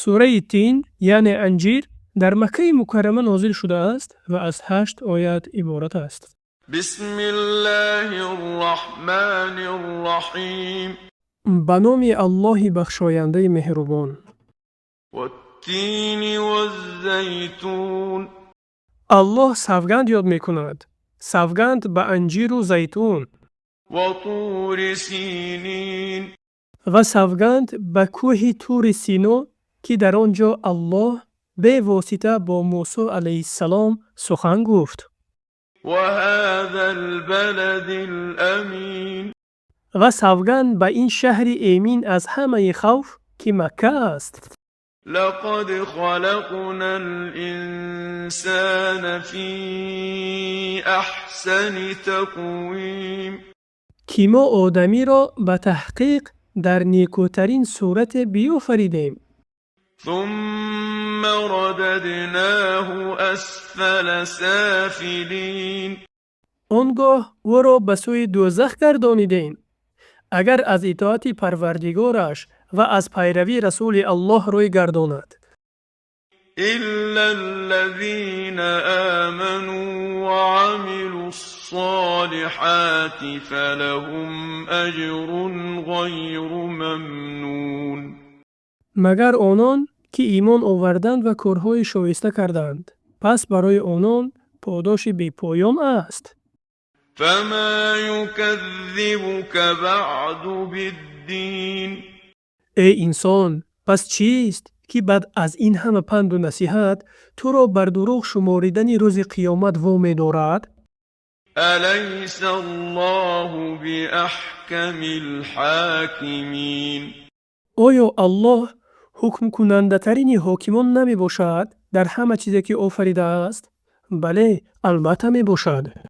سوره تین یعنی انجیر در مکه مکرمه نازل شده است و از 8 آیات عبارت است. بسم الله الرحمن الرحیم به نام الله بخشاینده مهربان. والتین والزیتون الله سوگند یاد می کند. سوگند به انجیر و زیتون. وطور سینین و سوگند به کوه طور سینا که در آنجا الله به واسطه با موسی علیه السلام سخن گفت. وهذا البلد الامین و سوگند به این شهر امین از همه خوف که مکه است. لقد خلقنا الانسان فی احسن تقویم که ما آدمی را به تحقیق در نیکوترین صورت بیافریدیم. ثم رددناه اسفل سافلین آنگاه او را به سوی دوزخ گردانیدیم. اگر از اطاعت پروردگارش و از پیروی رسول الله روی گرداند. إلا الذين آمنوا وعملوا الصالحات فلهم أجر غير ممنون مگر آنان که ایمان آوردند و کارهای شایسته کردند، پس برای آنان پاداش بی پایان است. فما يكذبك بعد بالدين ای انسان، پس چیست که بعد از این همه پند و نصیحت تو را بر دروغ شماریدن روز قیامت وامی دارد؟ أليس الله بأحكم الحاكمين آیا الله حکم کننده ترین حاکمان نمی باشد در همه چیزی که آفریده است؟ بله، البته می باشد.